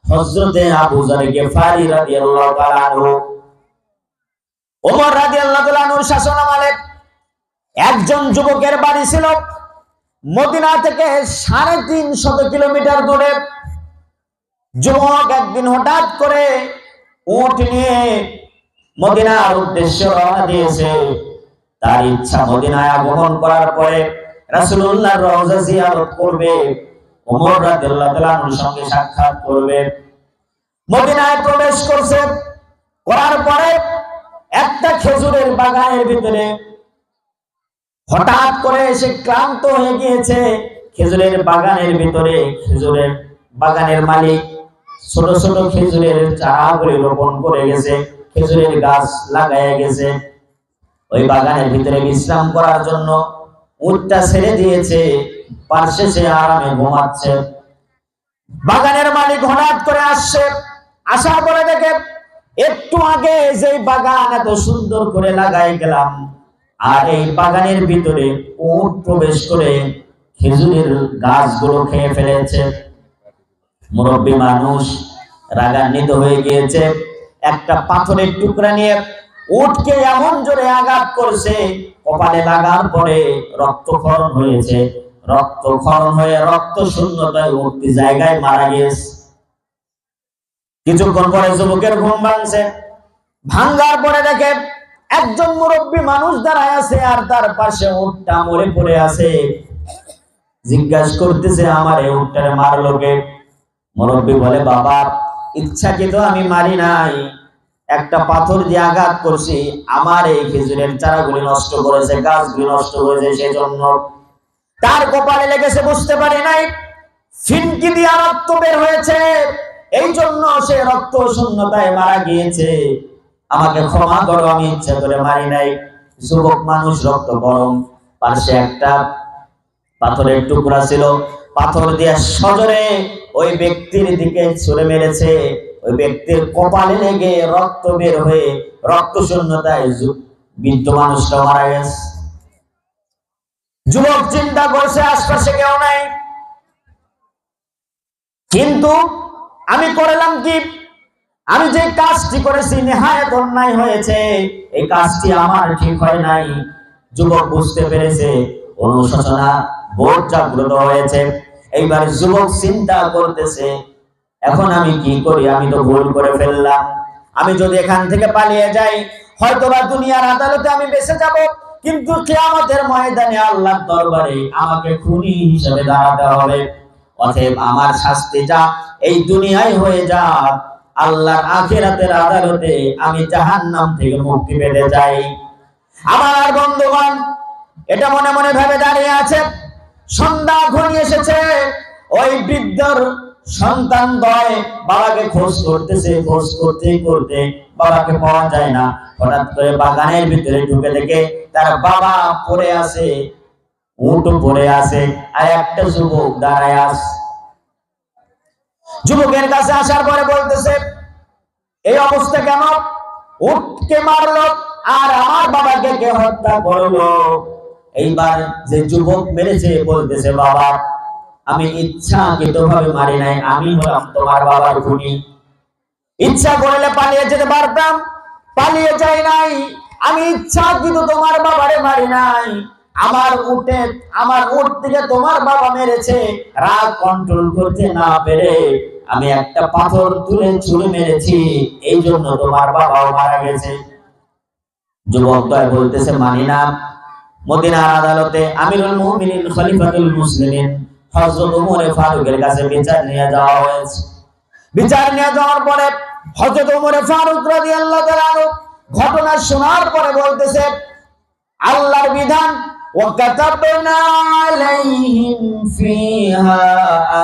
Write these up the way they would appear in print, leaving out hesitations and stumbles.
হযরতে আবু যর গিফারি রাদিয়াল্লাহু তাআলা আনহু, ওমর রাদিয়াল্লাহু তাআলা আনহুর শাসনামলে একজন যুবকের বাড়ি ছিল মদিনা থেকে 350 কিলোমিটার দূরে। যুবক একদিন হঠাৎ করে উট নিয়ে মদিনার উদ্দেশ্যে রওনা দিয়েছে। তার ইচ্ছা মদিনায় আগমন করার পরে রাসূলুল্লাহর রওজা জিয়ারত করবে, ওমর রাদিয়াল্লাহু তাআলা আনহুর সঙ্গে সাক্ষাৎ করবে। মদিনায় প্রবেশ করছে, করার পরে একটা খেজুরের বাগানের ভিতরে হঠাৎ করে এসে ক্লান্ত হয়ে গিয়েছে। খেজুরের বাগানের ভিতরে খেজুরের বাগানের মালিক ছোট ছোট খেজুরের চারাগুলি রোপণ করে গেছে, খেজুরের গাছ লাগায় গেছে। ওই বাগানের ভিতরে বিশ্রাম করার জন্য উটটা ছেড়ে দিয়েছে, পাশে সে আরামে ঘুমাচ্ছে। বাগানের মালিক হঠাৎ করে আসছে, আসার পরে দেখে একটু আগে যে বাগান এত সুন্দর করে লাগাই গেলাম, আর এই বাগানের ভিতরে উট প্রবেশ করে খেজুরের গাছগুলো খেয়ে ফেলেছে। মুরব্বী মানুষ রাগান্বিত হয়ে গিয়েছে, একটা পাথরের টুকরা নিয়ে উটকে এমন জোরে আঘাত করছে, কপালে লাগার পরে রক্তক্ষরণ হয়েছে। রক্তক্ষরণ হয়ে রক্ত শূন্যতায় উঠতি জায়গায় মারা গিয়েছে। কিছুক্ষণ পরে যুবকের ঘুম ভাঙছে, ভাঙ্গার পরে দেখে একজন মুরব্বী মানুষ দাঁড়ায় আছে, আর তার পাশে উটটা মরে পড়ে আছে। জিজ্ঞাসা করতেছে, আমার এই উটটারে মারলো কে? মুরব্বী বলে, বাবা, ইচ্ছাকৃত আমি মারি নাই, একটা পাথর দিয়ে আঘাত করছি, আমার এই খেজুরের চারাগুলি নষ্ট করেছে, গাছগুলি নষ্ট করেছে, সেজন্য। তার কপালে লেগেছে, বুঝতে পারি নাই, ফিনকি দিয়ে রক্ত বের হয়েছে, এই জন্য সে রক্ত শূন্যতায় মারা গিয়েছে, আমাকে ক্ষমা করো, আমি ইচ্ছা করে মারি নাই। যুবক মানুষ রক্ত গরম, পাশে একটা পাথরের টুকরা ছিল, পাথর দিয়ে সজোরে ওই ব্যক্তির দিকে ছুড়ে মেরেছে। ওই ব্যক্তির কপালে লেগে রক্ত বের হয়ে রক্ত শূন্যতায় বৃদ্ধ মানুষটা মারা গেছে। যুবক চিন্তা করছে আশপাশে কেউ নাই, কিন্তু আমি করলাম কি? আমি যে কাজটি করেছি নেহায়েত অন্যায় হয়েছে, এই কাজটি আমার ঠিক হয় নাই। যুবক বুঝতে পেরেছে, অনুশোচনা বোধ জাগ্রত হয়েছে। এইবার যুবক চিন্তা করতেছে, এখন আমি কি করি? আমি তো ভুল করে ফেললাম, আমি যদি এখান থেকে পালিয়ে যাই, হয়তোবা দুনিয়ার আদালতে আমি বেঁচে যাব, কিন্তু কিয়ামতের ময়দানে আল্লাহর দরবারে আমাকে খুনি হিসেবে দাঁড়াতে হবে। অতএব আমার শাস্তি যা এই দুনিয়ায় হয়ে যাক, আল্লাহর আখিরাতের আদালতে আমি জাহান্নাম থেকে মুক্তি পেতে চাই। আমার বন্ধুগণ এটা মনে মনে ভেবে দাঁড়িয়ে আছে। সন্ধ্যা ঘনিয়ে এসেছে, ওই বৃদ্ধর সন্তান দ্বয় বাবাকে খোঁজ করতেছে, খোঁজ করতে করতে বাবাকে পাওয়া যায় না। হঠাৎ করে বাগানের ভিতরে ঢুকে দেখে তার বাবা পড়ে আছে, উট পড়ে আছে, আর একটা যুবক দাঁড়ায় আছে। যুবকের কাছে আসার পরে বলতেছে, এই অবস্থা কেন? উটকে মারলো আর আমার বাবাকে কে হত্যা করলো? এইবার যে যুবক মেরেছে বলতেছে, বাবা, আমি ইচ্ছাকৃতভাবে মারি নাই, আমি হলাম তোমার বাবার খুনি। ইচ্ছা করলে পালিয়ে যেতে পারতাম, পালিয়ে যাই নাই। আমি ইচ্ছাকৃত তোমার বাবারে মারি নাই, আমার উট থেকে তোমার বাবা মেরেছে, রাগ কন্ট্রোল করতে না পেরে আমি একটা পাথর তুলে ছুঁড়ে মেরেছি, এই জন্য তোমার বাবাও মারা গেছে। যুবক দয় বলতেছে, মানি না। মদিনার আদালতে আমিরুল মুমিনিন খলিফাতুল মুসলিমিন হযরত ওমর ফারুকের কাছে বিচার নিয়ে যাওয়া হয়েছে। বিচার নিয়ে যাওয়ার পরে হযরত ওমর ফারুক রাদিয়াল্লাহু তাআলা ঘটনা শোনার পরে বলতেছে, আল্লাহর বিধান, وَكَتَبْنَا عَلَيْهِمْ فِيهَا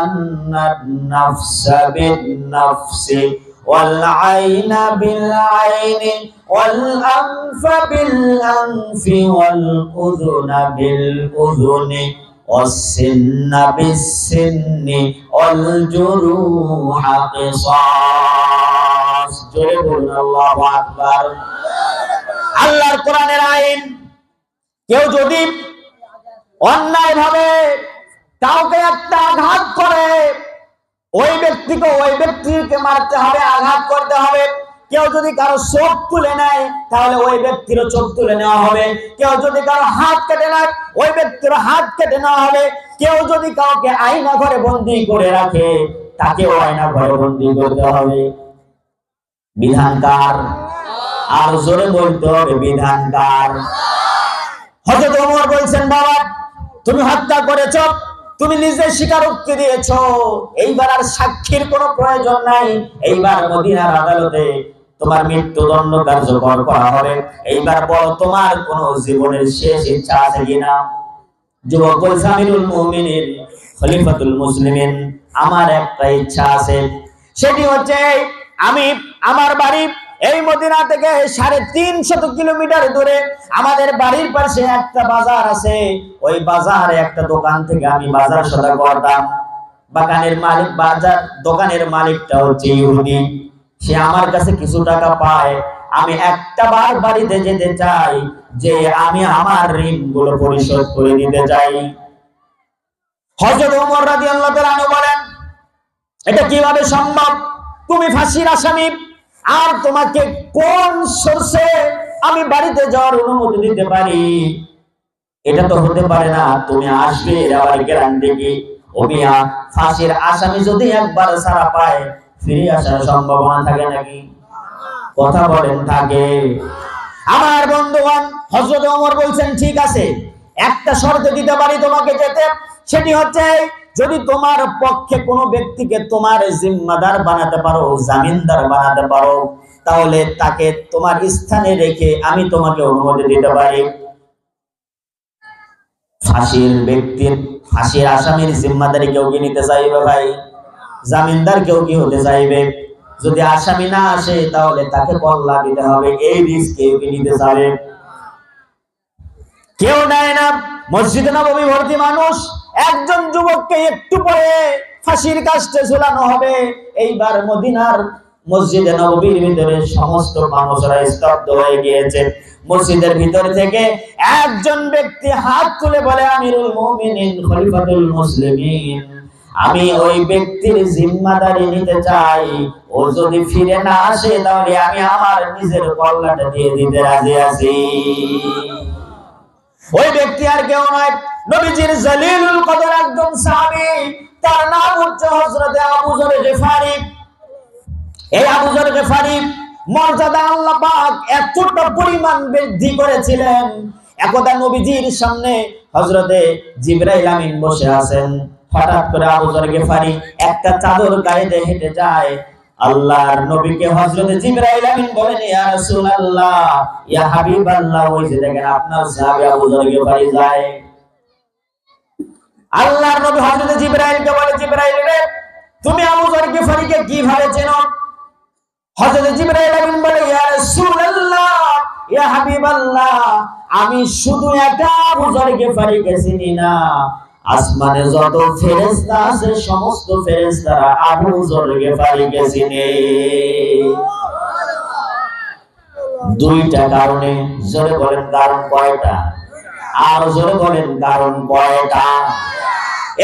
أَنَّ النَّفْسَ بِالنَّفْسِ وَالْعَيْنَ بِالْعَيْنِ وَالْأَنْفَ بِالْأَنْفِ وَالْأُذُنَ بِالْأُذُنِ وَالسِّنَّ بِالسِّنِّ وَالْجُرُوحَ قِصَاص। জোরে বলুন আল্লাহু আকবার। আল্লাহর কোরআনের আইন, কেউ যদি অন্যায় ভাবে কাউকে একটা আঘাত করে, ওই ব্যক্তিকে মারতে হবে, আঘাত করতে হবে। কেউ যদি কারো চোখ তুলে নেয় তাহলে ওই ব্যক্তিরও চোখ তুলে নেওয়া হবে। কেউ যদি কারো হাত কেটে নেয় ওই ব্যক্তির হাত কেটে নেওয়া হবে। কেউ যদি কাউকে আয়না ঘরে বন্দী করে রাখে তাকেও আয়না ঘরে বন্দী করতে হবে। বিধানকার, আর জোরে বলতে হবে বিধানকার। হযরত ওমর বলছেন, বাবা তুমি হত্যা করেছো, তুমি নিজে স্বীকারোক্তি দিয়েছো, এইবার আর সাক্ষীর কোনো প্রয়োজন নাই। এইবার মদিনার আদালতে তোমার মৃত্যুদণ্ড কার্যকর করা হবে। এইবার বলো তোমার কোন জীবনের শেষ ইচ্ছা আছে কিনা? যুবক বলছে, আমিরুল মুমিনিন, খলিফাতুল মুসলিমিন, আমার একটা ইচ্ছা আছে, সেটি হচ্ছে আমি আমার বাড়ি এই মদিনা থেকে 350 কিলোমিটার দূরে আমাদের বাড়ির পাশে একটা বাজার আছে। ওই বাজারে একটা দোকান থেকে আমি বাজার সদা করতাম। দোকানের মালিকটা হচ্ছে ইহুদি। সে আমার কাছে কিছু টাকা পায়। আমি একটা বার বাড়িতে যেতে চাই, যে আমি আমার ঋণগুলো পরিশোধ করে দিতে চাই। হযরত ওমর রাদিয়াল্লাহু তাআলা আনহু বলেন, এটা কিভাবে সম্ভব? তুমি ফাঁসির আসামি, আর তোমাকে কোন সোর্সে আমি বাড়িতে যাওয়ার অনুমতি দিতে পারি? এটা তো হতে পারে না। তুমি আসবে আবার গ্যারান্টি কি? ওমিয়া, ফাঁসির আসামি যদি একবার ছাড়া পায় ফিরে আসার সম্ভাবনা থাকে নাকি? কথা বলেন, থাকে। আমার বন্ধুগণ, হযরত ওমর বলছেন, ঠিক আছে, একটা শর্ত দিতে পারি তোমাকে যেতে। সেটি হচ্ছে, যদি তোমার পক্ষে কোনো ব্যক্তিকে তোমার জিম্মাদার বানাতে পারো, জামিনদার বানাতে পারো, তাহলে তাকে তোমার স্থানে রেখে আমি তোমাকে অনুমতি দিতে পারি। ফাঁসির আসামির জিম্মাদারি কেউ কি নিতে চাইবে ভাই? জামিনদার কেউ কি হতে চাইবে? যদি আসামি না আসে তাহলে তাকে কল্লা দিতে হবে। এই রিস্ক কেউ কি নিতে চাইবে? কেউ নেয় না। মসজিদে নববী ভর্তি মানুষ। একজন যুবককে একটু পরে ফাঁসির কাস্টে ঝুলানো হবে। এইবার মদিনার মসজিদে নববীর ভিতরে সমস্ত মানুষরা স্তব্ধ হয়ে গিয়েছে। মসজিদের ভিতর থেকে একজন ব্যক্তি হাত তুলে বলে, আমিরুল মুমিনিন, খলিফাতুল মুসলিমিন, আমি ওই ব্যক্তির জিম্মাদারি নিতে চাই। ও যদি ফিরে না আসে তাহলে আমি আমার নিজের কল্লাটা দিয়ে দিতে রাজি আছি। ওই ব্যক্তি আর কেউ নয়, নবীজির জলিলুল কদর একজন সাহাবী। তার নাম হচ্ছে হযরত আবু যর গিফারি। এই আবু যর গিফারি মর্যাদা আল্লাহ পাক এতটা পরিমাণ বৃদ্ধি করেছিলেন। একদা নবীজির সামনে হযরতে জিবরাইল আমিন বসে আছেন। হঠাৎ করে আবু যর গিফারি একটা চাদর গায়ে দিয়ে হেঁটে যায়। আল্লাহর নবীকে হযরতে জিবরাইল আমিন বলেন, ইয়া রাসূলুল্লাহ, ইয়া হাবিবাল্লাহ, ওই যে দেখেন আপনার সাহাবী আবু যর গিফারি যায়। আল্লাহর নবী হযরতে জিবরাইলকে বলে, জিবরাইল রে, তুমি আবু যর গিফারিকে কিভাবে চেনো? হযরতে জিবরাইল আমিন বলে, ইয়া রাসূলুল্লাহ, ইয়া হাবিবাল্লাহ, আমি শুধু একা আবু যর গিফারিকে চিনি না, আসমানে যত ফেরেশতা আছে সমস্ত ফেরেশতারা আবু যর গিফারিকে চিনে। দুইটা কারণে। জোরে বলেন কারণ কয়টা? আর জোরে বলেন কারণ কয়টা?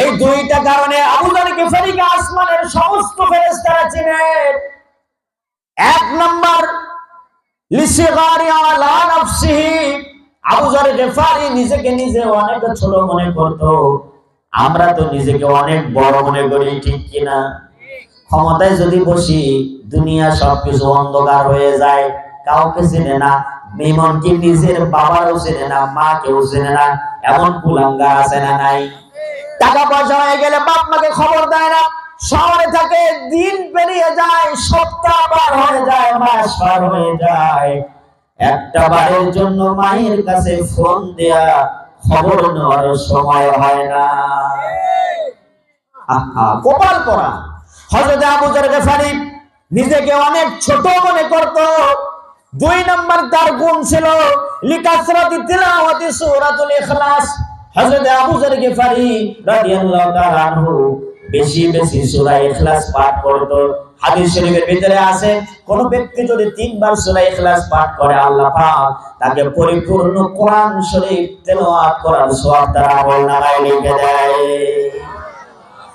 এই দুইটা কারণে আবু যর গিফারিকে আসমানের সমস্ত ফেরেশতারা চিনে। এক নাম্বার, লিসিগারি আলা নাফসিহি, আবু যর গিফারি নিজেকে নিজে অনেক ছোট মনে করত। আমরা তো নিজেকে অনেক বড় মনে করি, ঠিক কিনা? ক্ষমতায় যদি বসি দুনিয়া সবকিছু অন্ধকার হয়ে যায়, কাউকে চেনে না, এমনকি নিজের বাবারও চেনে না, মাকেও চেনে না, এমন কুলাঙ্গার আছে না নাই? টাকা পয়সা হয়ে গেলে বাপ মাকে খবর দেয় না, শহরে থাকে, দিন পেরিয়ে যায়, সপ্তাহ পার হয়ে যায়, মাস পার হয়ে যায়, একটা বারের জন্য মায়ের কাছে ফোন দেয়া খবর নেওয়ার সময় হয় না। কপাল পড়া। হযরত আবু যর গিফারি নিজেকে অনেক ছোট মনে করত। দুই নাম্বার তার গুণ ছিল লিকাসরাতি তিলাওয়াতি সূরাতুল ইখলাস। হযরত আবু যর গিফারি রাদিয়াল্লাহু তাআলা আনহু বেশি বেশি সূরা ইখলাস পাঠ করত। হাদিস শরীফের ভিতরে আছে, কোন ব্যক্তি যদি 3 বার সূরা ইখলাস পাঠ করে আল্লাহ পাক তাকে পরিপূর্ণ কোরআন শরীফ তেলাওয়াত করার সওয়াব তার আমলনামায় লিখে দেয়।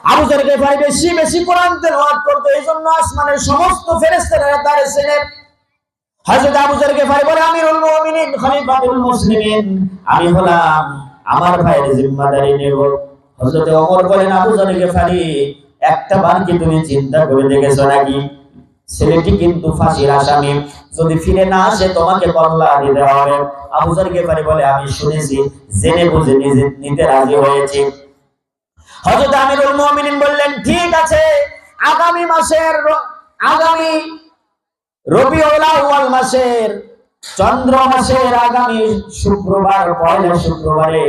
আবু যর গিফারি বেশি বেশি কোরআন তেলাওয়াত করতো, এইজন্য আসমানের সমস্ত ফেরেশতারা তার ছিলেন। হযরত আবু যর গিফারি বলে, আমিরুল মুমিনিন খলিফাতুল মুসলিমিন, আমি হলাম আমার ভাইয়ের জিম্মাদারি নেব। হযরত ওমর বলেন, আবু যর গিফারি একটা বার কি তুমি চিন্তা করে দেখেছো নাকি ছেলেটি কিন্তু ফাঁসির আসামি, যদি ফিরে না আসে তোমাকে কল্লা দিতে হবে। আবু যর গিফারি বলে, আমি শুনেছি, জেনে বুঝে নিতে রাজি হয়েছি। হযরত আমিরুল মুমিনিন বললেন, ঠিক আছে, আগামী রবিউল আউয়াল মাসের চন্দ্র মাসের আগামী শুক্রবার, পয়লা শুক্রবারে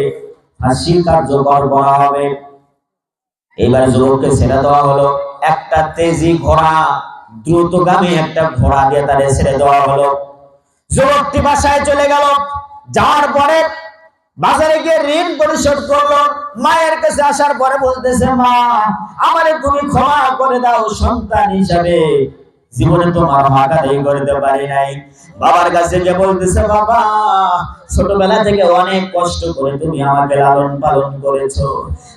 ফাঁসি কার্যকর করা হবে। এবার যুবককে ছেড়ে দেওয়া হলো। একটা তেজি ঘোড়া, দ্রুতগামী একটা ঘোড়া দিয়ে তারে ছেড়ে দেওয়া হলো। যুবকটি বাসায় চলে গেল। যাওয়ার পরে বাজারে গিয়ে ঋণ পরিশোধ করলো। মায়ের কাছে আসার পরে বলতেছে, মা আমারে তুমি ক্ষমা করে দাও, সন্তান হিসাবে জীবনে তোমার হক আদায় করতে পারি নাই। বাবার কাছে গিয়ে বলতেছে, বাবা ছোটবেলা থেকে অনেক কষ্ট করে তুমি আমাকে লালন পালন করেছো,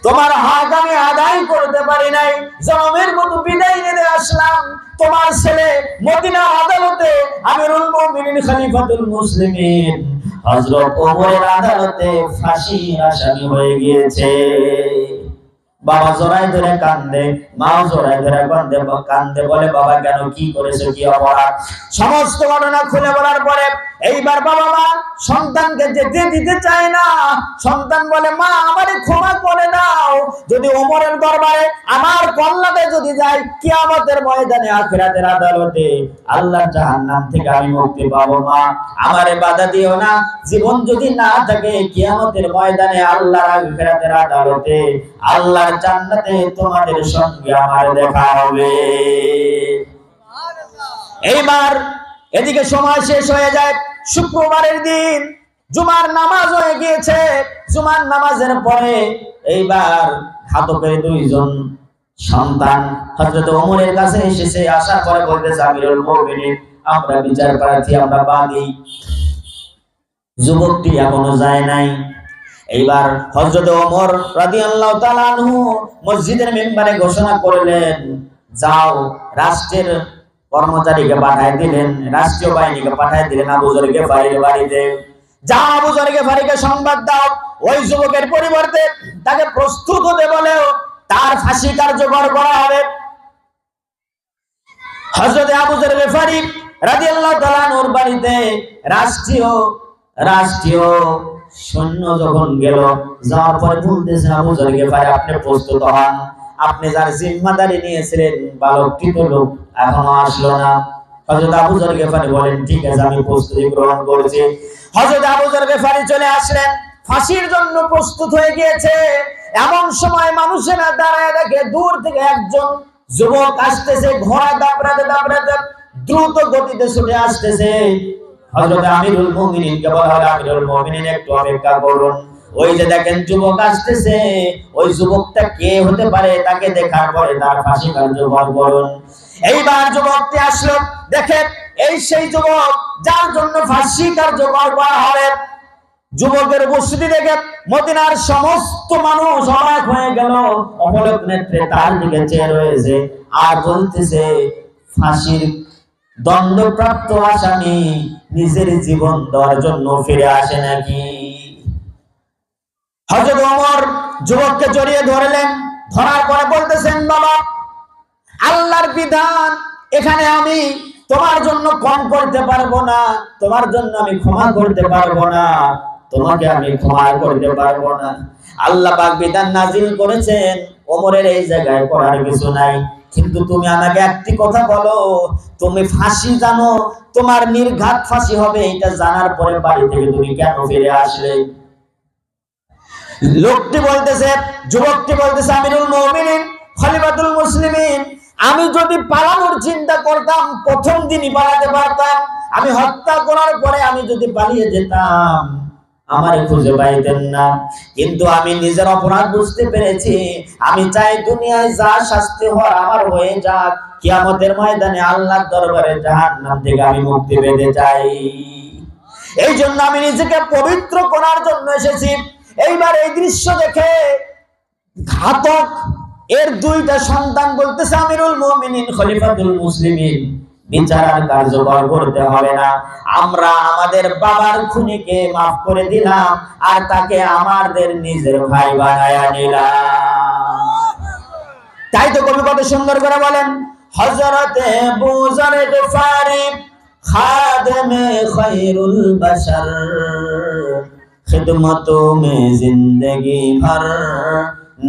তোমার হক আমি আদায় করতে পারি নাই। জনমের মতো বিদায় নিতে আসলাম। তোমার ছেলে মদিনা আদালতে আমিরুল মুমিনিন খলিফাতুল মুসলিমিন হযরত ওমরের আদালতে ফাঁসির আসামি হয়ে গিয়েছে। বাবা জড়াই ধরে কান্দে, মা জড়াই ধরে কান্দে, বলে, বাবা কেন, কি করেছো, কি অপরাধ? সমস্ত ঘটনা খুলে বলার পরে এইবার বাবা মা সন্তানকে যেতে দিতে চায় না। সন্তান বলে, মা আমারে ক্ষমা করে দাও, যদি ওমরের দরবারে আমার কল্লাতে যদি যাই, কিয়ামতের ময়দানে আখিরাতের আদালতে আল্লাহর জাহান্নাম থেকে আমি মুক্তি পাবো, মা আমারে বাধা দিও না। জীবন যদি না থাকে, কিয়ামতের ময়দানে আল্লাহর আখিরাতের আদালতে আল্লাহর জান্নাতে তোমাদের সঙ্গে আমার দেখা হবে। এইবার এদিকে সময় শেষ হয়ে যায়। শুক্রবারের দিন জুমার নামাজ হয়ে গিয়েছে। জুমার নামাজের পরে এইবার ঘাতকের দুইজন সন্তান হযরত ওমরের কাছে এসেছে। আসার পরে বলতেছে, আমিরুল মুমিনিন আমরা বিচার প্রার্থী, আমরা বাদী। যুবকটি এখনো যায় নাই। এইবার হযরত ওমর রাদিয়াল্লাহু তাআলা আনহু মসজিদের মিম্বারে ঘোষণা করলেন, যাও রাষ্ট্রের কর্মচারীকে পাঠিয়ে দিলেন, রাষ্ট্রীয় বাহিনীকে পাঠিয়ে দিলেন আবু যর গিফারির বাড়িতে। যাও আবু যর গিফারিকে সংবাদ দাও, ওই যুবকের পরিবর্তে তাকে প্রস্তুত হতে বলেও তার ফাঁসি কার্যকর করা হবে। হযরত আবু যর গিফারি রাদিয়াল্লাহু তাআলা আনহুর বাড়িতে রাষ্ট্রীয় সৈন্য যখন গেল, যাওয়ার পরে বলতেছে, আবু যর গিফারি আপনি প্রস্তুত হন, আপনি যার জিম্মাদারি নিয়েছিলেন বালকটি তো লোক এখনো আসলো না। হযরত আবু যর গিফারি বলেন, ঠিক আছে আমি প্রস্তুতি গ্রহণ করেছি। হযরত আবু যর গিফারি চলে আসলেন, ফাঁসির জন্য প্রস্তুত হয়ে গিয়েছে। এমন সময় মানুষেরা দাঁড়ায় দেখে দূর থেকে একজন যুবক আসতেছে, ঘোড়া দাপড়াতে দাপড়াতে দ্রুত গতিতে ছুটে আসতেছে। হযরত আমিরুল মুমিনিনকে বলা হলো, আমিরুল মুমিনিন একটু অপেক্ষা করুন, ওই যে দেখেন যুবক আসতেছে, ওই যুবকটা কে হতে পারে, তাকে দেখার পরে তার ফাঁসি কার্যকর করুন। এইবার যুবকটি আসলো, দেখে এই সেই যুবক যার জন্য ফাঁসি কার্যকর করা হবে। যুবকের উপস্থিতি দেখে মদিনার সমস্ত মানুষ অবাক হয়ে গেল, অপলক নেত্রে তার দিকে চেয়ে রয়েছে আর বলতেছে, ফাঁসির দণ্ডপ্রাপ্ত আসামি নিজের জীবন দেওয়ার জন্য ফিরে আসে নাকি? হযরত ওমর যুবককে জড়িয়ে ধরলেন, ধরার পরে বলতেছেন, বাবা আল্লাহর বিধান, এখানে আমি তোমার জন্য কম করতে পারবো না, তোমার জন্য আমি ক্ষমা করতে পারবো না, তোমাকে আমি ক্ষমা করতে পারবো না। আল্লাহ পাক বিধান নাজিল করেছেন, ওমরের এই জায়গায় করার কিছু নাই, কিন্তু তুমি আমাকে একটি কথা বলো, তুমি ফাঁসি জানো, তোমার নির্ঘাত ফাঁসি হবে, এটা জানার পরে বাড়ি থেকে তুমি কেন ফিরে আসলে? লোকটি বলতেছে, যুবকটি বলতেছে, আমিরুল মুমিনিন খলিফাতুল মুসলিমিন আমি যদি পালানোর চিন্তা করতাম প্রথম দিনই পালাতে পারতাম, আমি হত্যা করার পরে আমি যদি পালিয়ে যেতাম আমারে খুঁজে পাইতেন না, কিন্তু আমি নিজের অপরাধ বুঝতে পেরেছি, আমি চাই দুনিয়ায় যা শাস্তি হওয়ার আমার হয়ে যাক, কিয়ামতের ময়দানে আল্লাহর দরবারে জাহান্নাম থেকে আমি মুক্তি পেতে চাই। এই জন্য আমি নিজেকে পবিত্র করার জন্য এসেছি। এইবার এই দৃশ্য দেখে ঘাতক এর দুইটা সন্তান বলতেছে আমিরুল মুমিনিন খলিফাতুল মুসলিমিন, বিচার কার্যকর করতে হবে না, আমরা আমাদের বাবার খুনিকে মাফ করে দিলাম আর তাকে আমাদের নিজের ভাই বানায়া নিলাম। তাই তো কবি কত সুন্দর করে বলেন, হযরতে আবু যর গফারি খাদেমে খায়রুল বাশার, খিদমতোं में जिंदगी भर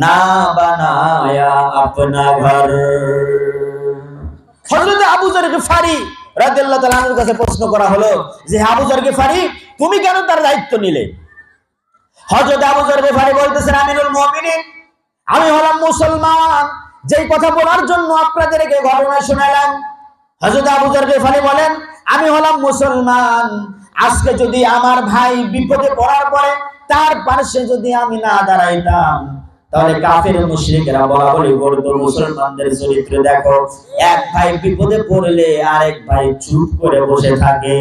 ना बनाया अपना घर। হযরত আবু যর গফারি রাদিয়াল্লাহু তাআলা আনহুর কাছে প্রশ্ন করা হলো যে আবু যর গফারি তুমি কেন তার দায়িত্ব নিলে? হযরত আবু যর গফারি বলতেছেন, আমিরুল মুমিনিন, আমি হলাম মুসলমান, যেই কথা বলার জন্য আপনাদেরকে ঘটনা শোনালাম। হযরত আবু যর গফারি বলেন, আমি হলাম মুসলমান, আজকে যদি আমার ভাই বিপদে পড়ার পরে তার পাশে যদি আমি না দাঁড়াইতাম, তাহলে কাফের মুশরিকরা বলা বলি করতো, মুসলমানদের চরিত্র দেখো, এক ভাই বিপদে পড়লে আরেক ভাই চুপ করে বসে থাকে।